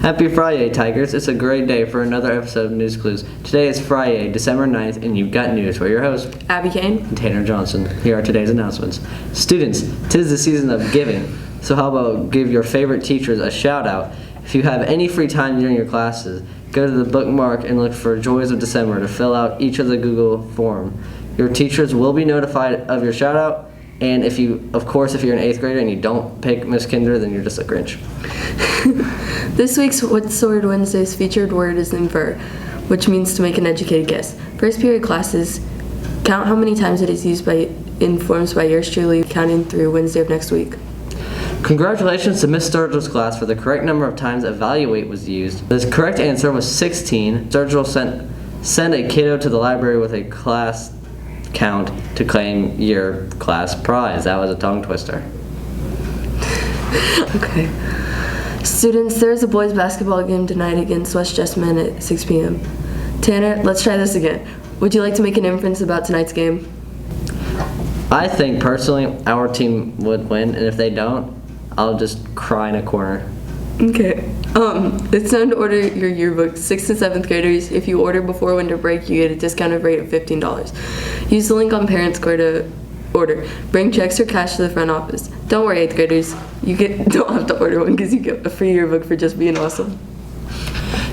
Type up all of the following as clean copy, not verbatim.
Happy Friday, Tigers. It's a great day for another episode of News Clues. Today is Friday, December 9th, and you've got news. We're your hosts, Abby Kane and Tanner Johnson. Here are today's announcements. Students, 'tis the season of giving, so how about give your favorite teachers a shout out? If you have any free time during your classes, go to the bookmark and look for Joys of December to fill out each of the Google form. Your teachers will be notified of your shout out, and if you're an 8th grader and you don't pick Miss Kinder, then you're just a Grinch. This week's What's the Word Wednesday's featured word is infer, which means to make an educated guess. First period classes, count how many times it is used in forms by yours truly, counting through Wednesday of next week. Congratulations to Miss Sturgill's class for the correct number of times evaluate was used. The correct answer was 16. Sturgill sent a kiddo to the library with a class count to claim your class prize. That was a tongue twister. Okay. Students, there's a boys basketball game tonight against West Jessamine at 6 p.m. Tanner, let's try this again. Would you like to make an inference about tonight's game? I think personally our team would win, and if they don't, I'll just cry in a corner. Okay. It's time to order your yearbook. 6th and 7th graders, if you order before winter break, you get a discounted rate of $15. Use the link on Parent Square to order. Bring checks or cash to the front office. Don't worry, 8th graders. Don't have to order one because you get a free yearbook for just being awesome.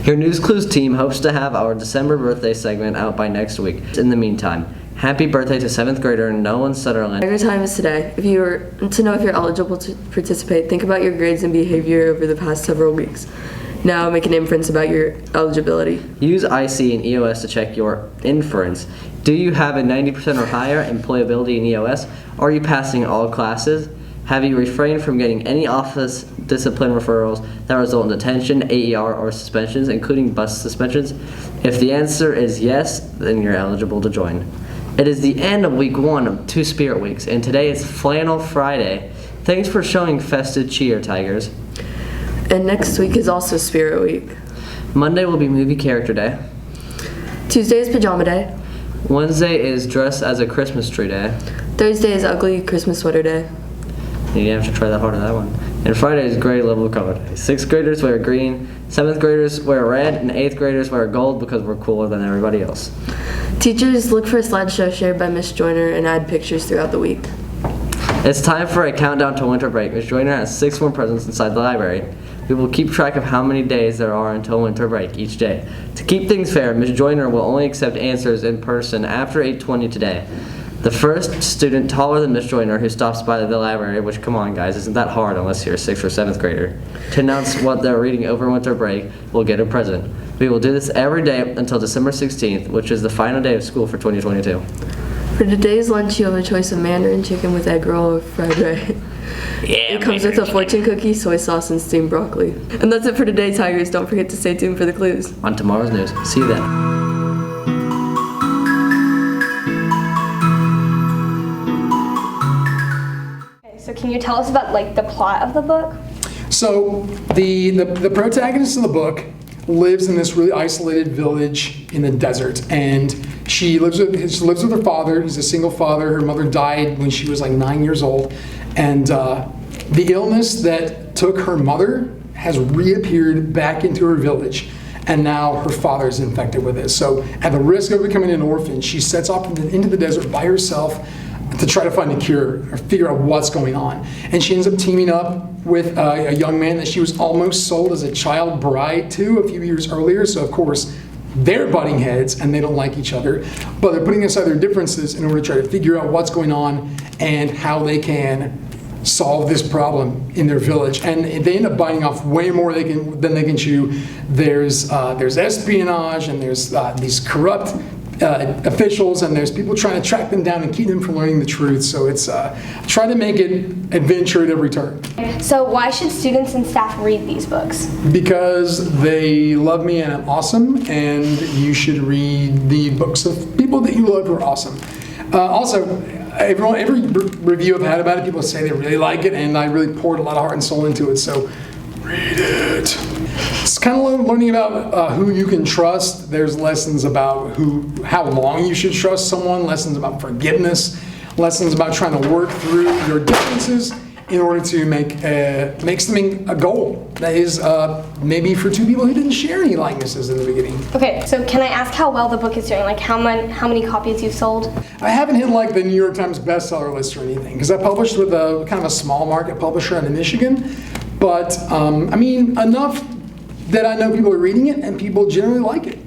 Your News Clues team hopes to have our December birthday segment out by next week. In the meantime, happy birthday to 7th grader Nolan Sutherland. Your time is today. To know if you're eligible to participate, think about your grades and behavior over the past several weeks. Now make an inference about your eligibility. Use IC and EOS to check your inference. Do you have a 90% or higher employability in EOS? Are you passing all classes? Have you refrained from getting any office discipline referrals that result in detention, AER, or suspensions, including bus suspensions? If the answer is yes, then you're eligible to join. It is the end of week 1 of 2 Spirit Weeks, and today is Flannel Friday. Thanks for showing festive cheer, Tigers. And next week is also Spirit Week. Monday will be Movie Character Day. Tuesday is Pajama Day. Wednesday is Dress as a Christmas Tree Day. Thursday is Ugly Christmas Sweater Day. You didn't have to try that hard on that one. And Friday is Gray Level Color Day. 6th graders wear green, 7th graders wear red, and 8th graders wear gold because we're cooler than everybody else. Teachers, look for a slideshow shared by Miss Joyner and add pictures throughout the week. It's time for a countdown to winter break. Miss Joyner has 6 more presents inside the library. We will keep track of how many days there are until winter break each day. To keep things fair, Miss Joyner will only accept answers in person after 8:20 today. The first student taller than Miss Joyner who stops by the library, which, come on guys, isn't that hard unless you're a 6th or 7th grader, to announce what they're reading over winter break will get a present. We will do this every day until December 16th, which is the final day of school for 2022. For today's lunch, you have a choice of Mandarin chicken with egg roll or fried rice. Yeah, it comes with a fortune cookie, soy sauce, and steamed broccoli. And that's it for today, Tigers. Don't forget to stay tuned for the clues. On tomorrow's news. See you then. So can you tell us about the plot of the book? So the protagonist of the book lives in this really isolated village in the desert, and she lives with her father. He's a single father. Her mother died when she was like 9 years old, and the illness that took her mother has reappeared back into her village, and now her father is infected with it. So at the risk of becoming an orphan, she sets off into the desert by herself to try to find a cure or figure out what's going on. And she ends up teaming up with a young man that she was almost sold as a child bride to a few years earlier. So of course, they're butting heads and they don't like each other, but they're putting aside their differences in order to try to figure out what's going on and how they can solve this problem in their village. And they end up biting off way more than they can chew. There's espionage, and there's these corrupt officials, and there's people trying to track them down and keep them from learning the truth. So it's try to make it adventure at every turn. So why should students and staff read these books? Because they love me and I'm awesome, and you should read the books of people that you love who are awesome. Also, every review I've had about it, people say they really like it, and I really poured a lot of heart and soul into it. So read it. It's kind of learning about who you can trust. There's lessons about how long you should trust someone, lessons about forgiveness, lessons about trying to work through your differences, in order to make something a goal that is maybe for two people who didn't share any likenesses in the beginning. Okay, so can I ask how well the book is doing? Like how many copies you've sold? I haven't hit like the New York Times bestseller list or anything because I published with a kind of a small market publisher in Michigan, but I mean enough that I know people are reading it and people generally like it.